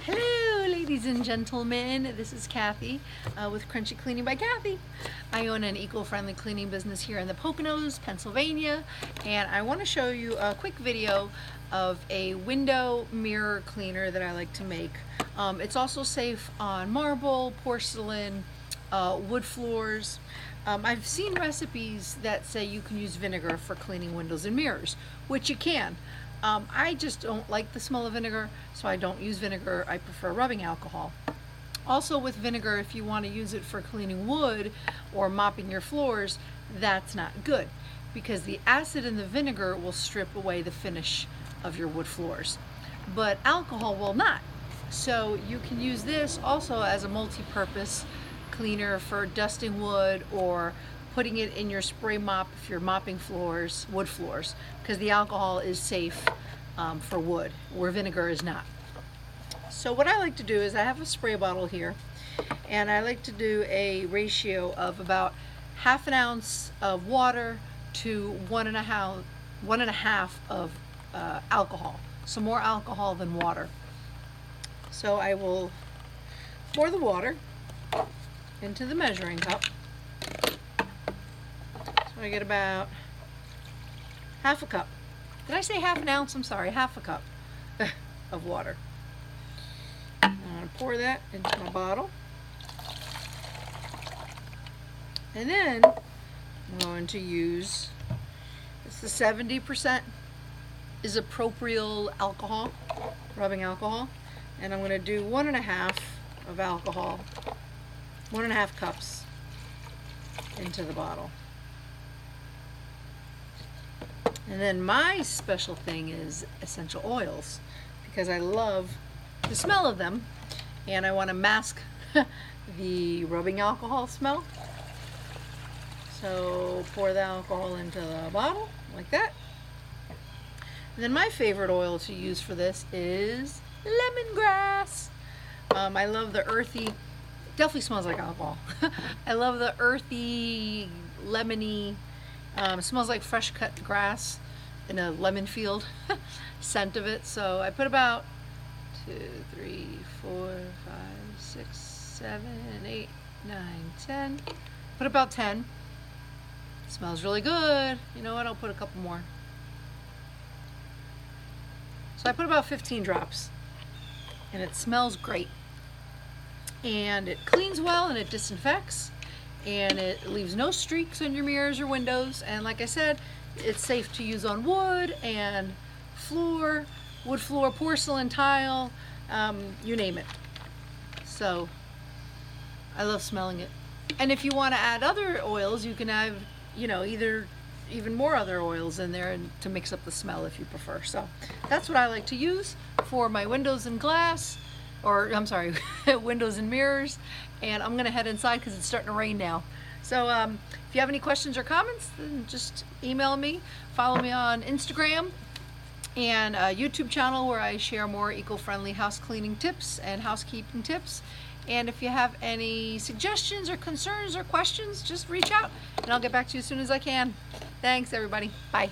Hello ladies and gentlemen, this is Kathy with Crunchy Cleaning by Kathy. I own an eco-friendly cleaning business here in the Poconos, Pennsylvania, and I want to show you a quick video of a window mirror cleaner that I like to make. It's also safe on marble, porcelain, wood floors. I've seen recipes that say you can use vinegar for cleaning windows and mirrors, which you can. I just don't like the smell of vinegar, so I don't use vinegar. I prefer rubbing alcohol. Also with vinegar, if you want to use it for cleaning wood or mopping your floors, that's not good because the acid in the vinegar will strip away the finish of your wood floors. But alcohol will not. So you can use this also as a multi-purpose cleaner for dusting wood or putting it in your spray mop if you're mopping floors, wood floors, because the alcohol is safe for wood, where vinegar is not. So what I like to do is I have a spray bottle here, and I like to do a ratio of about ½ ounce of water to one and a half of alcohol. So more alcohol than water. So I will pour the water into the measuring cup. I get about ½ a cup. Did I say ½ ounce? I'm sorry, ½ a cup of water. I'm going to pour that into my bottle. And then I'm going to use, it's the 70% isopropyl alcohol, rubbing alcohol. And I'm going to do 1½ of alcohol, 1½ cups into the bottle. And then my special thing is essential oils because I love the smell of them and I want to mask the rubbing alcohol smell. So pour the alcohol into the bottle like that. And then my favorite oil to use for this is lemongrass. I love the earthy, definitely smells like alcohol. I love the earthy, lemony, smells like fresh cut grass in a lemon field scent of it. So I put about 2, 3, 4, 5, 6, 7, 8, 9, 10. Put about 10. It smells really good. You know what? I'll put a couple more. So I put about 15 drops and it smells great. And it cleans well and it disinfects. And it leaves no streaks on your mirrors or windows, and like I said, it's safe to use on wood and floor, wood floor, porcelain, tile, you name it. So I love smelling it. And if you want to add other oils, you can add, you know, even more other oils in there and to mix up the smell if you prefer. So that's what I like to use for my windows and glass, or I'm sorry, windows and mirrors. And I'm gonna head inside because it's starting to rain now. So if you have any questions or comments, then just email me, follow me on Instagram and a YouTube channel where I share more eco-friendly house cleaning tips and housekeeping tips. And if you have any suggestions or concerns or questions, just reach out and I'll get back to you as soon as I can. Thanks everybody, bye.